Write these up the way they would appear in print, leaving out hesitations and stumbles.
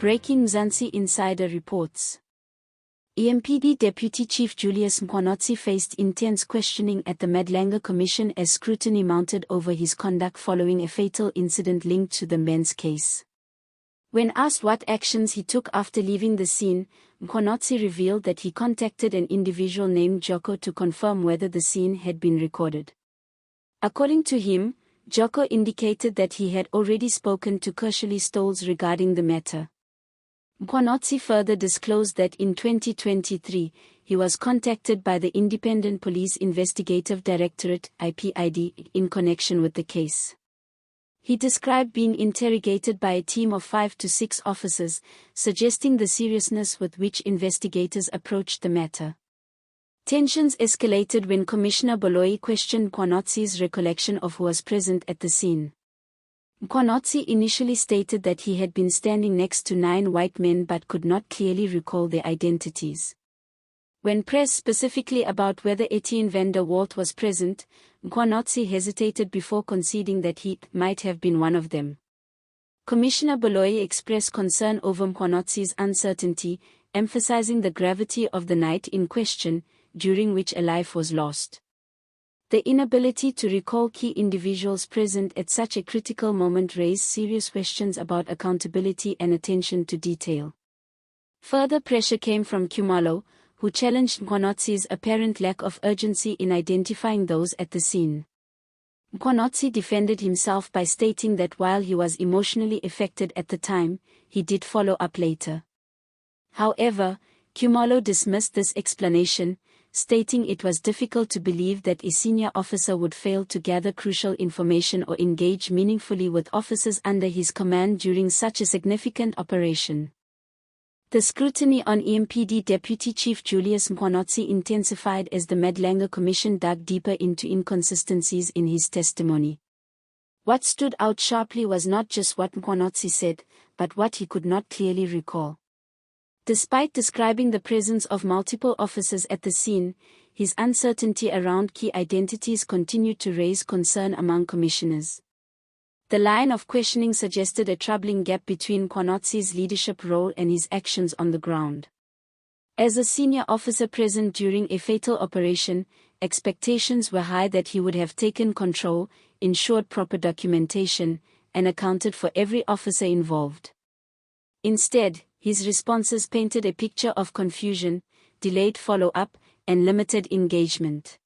Breaking Mzansi Insider reports. EMPD Deputy Chief Julius Mkhwanazi faced intense questioning at the Madlanga Commission as scrutiny mounted over his conduct following a fatal incident linked to the Mbense case. When asked what actions he took after leaving the scene, Mkhwanazi revealed that he contacted an individual named Jaco to confirm whether the scene had been recorded. According to him, Jaco indicated that he had already spoken to Kersha-Lee Stols regarding the matter. Mkhwanazi further disclosed that in 2023, he was contacted by the Independent Police Investigative Directorate (IPID) in connection with the case. He described being interrogated by a team of 5 to 6 officers, suggesting the seriousness with which investigators approached the matter. Tensions escalated when Commissioner Baloyi questioned Mkhwanazi's recollection of who was present at the scene. Mkhwanazi initially stated that he had been standing next to 9 white men but could not clearly recall their identities. When pressed specifically about whether Ettiene Van de Walt was present, Mkhwanazi hesitated before conceding that he might have been one of them. Commissioner Baloyi expressed concern over Mkhwanazi's uncertainty, emphasizing the gravity of the night in question, during which a life was lost. The inability to recall key individuals present at such a critical moment raised serious questions about accountability and attention to detail. Further pressure came from Khumalo, who challenged Mkhwanazi's apparent lack of urgency in identifying those at the scene. Mkhwanazi defended himself by stating that while he was emotionally affected at the time, he did follow up later. However, Khumalo dismissed this explanation, stating it was difficult to believe that a senior officer would fail to gather crucial information or engage meaningfully with officers under his command during such a significant operation. The scrutiny on EMPD Deputy Chief Julius Mkhwanazi intensified as the Madlanga Commission dug deeper into inconsistencies in his testimony. What stood out sharply was not just what Mkhwanazi said, but what he could not clearly recall. Despite describing the presence of multiple officers at the scene, his uncertainty around key identities continued to raise concern among commissioners. The line of questioning suggested a troubling gap between Mkhwanazi's leadership role and his actions on the ground. As a senior officer present during a fatal operation, expectations were high that he would have taken control, ensured proper documentation, and accounted for every officer involved. Instead, his responses painted a picture of confusion, delayed follow-up, and limited engagement.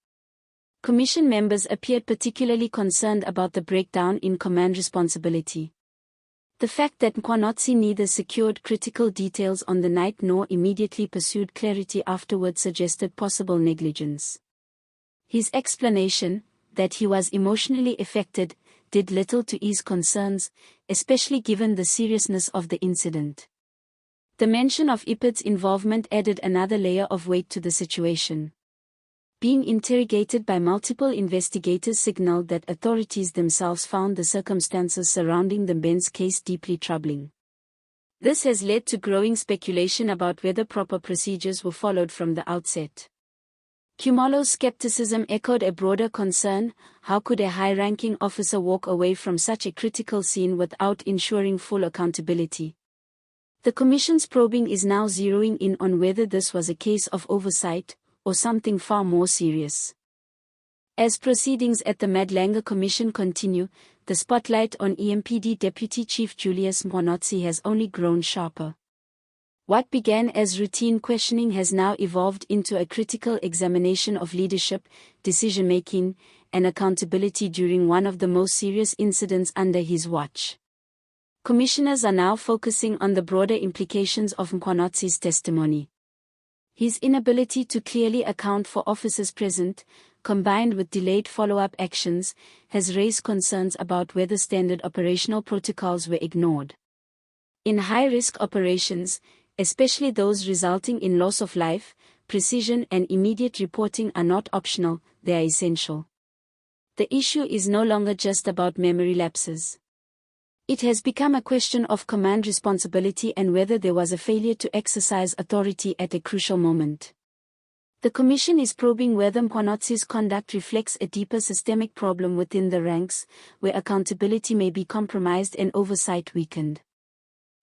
Commission members appeared particularly concerned about the breakdown in command responsibility. The fact that Mkhwanazi neither secured critical details on the night nor immediately pursued clarity afterward suggested possible negligence. His explanation, that he was emotionally affected, did little to ease concerns, especially given the seriousness of the incident. The mention of IPID's involvement added another layer of weight to the situation. Being interrogated by multiple investigators signaled that authorities themselves found the circumstances surrounding the Mbense case deeply troubling. This has led to growing speculation about whether proper procedures were followed from the outset. Khumalo's skepticism echoed a broader concern: how could a high-ranking officer walk away from such a critical scene without ensuring full accountability? The Commission's probing is now zeroing in on whether this was a case of oversight, or something far more serious. As proceedings at the Madlanga Commission continue, the spotlight on EMPD Deputy Chief Julius Mkhwanazi has only grown sharper. What began as routine questioning has now evolved into a critical examination of leadership, decision-making, and accountability during one of the most serious incidents under his watch. Commissioners are now focusing on the broader implications of Mkhwanazi's testimony. His inability to clearly account for officers present, combined with delayed follow-up actions, has raised concerns about whether standard operational protocols were ignored. In high-risk operations, especially those resulting in loss of life, precision and immediate reporting are not optional, they are essential. The issue is no longer just about memory lapses. It has become a question of command responsibility and whether there was a failure to exercise authority at a crucial moment. The Commission is probing whether Mkhwanazi's conduct reflects a deeper systemic problem within the ranks, where accountability may be compromised and oversight weakened.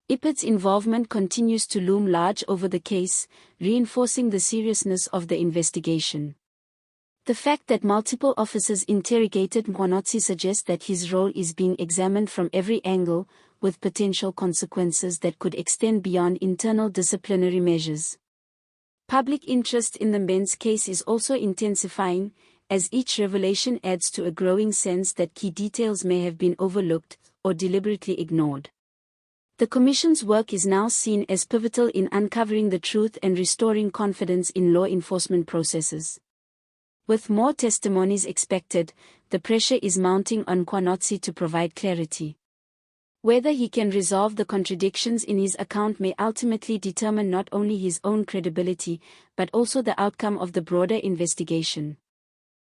IPID's involvement continues to loom large over the case, reinforcing the seriousness of the investigation. The fact that multiple officers interrogated Mkhwanazi suggests that his role is being examined from every angle, with potential consequences that could extend beyond internal disciplinary measures. Public interest in the Mbense case is also intensifying, as each revelation adds to a growing sense that key details may have been overlooked or deliberately ignored. The Commission's work is now seen as pivotal in uncovering the truth and restoring confidence in law enforcement processes. With more testimonies expected, the pressure is mounting on Mkhwanazi to provide clarity. Whether he can resolve the contradictions in his account may ultimately determine not only his own credibility, but also the outcome of the broader investigation.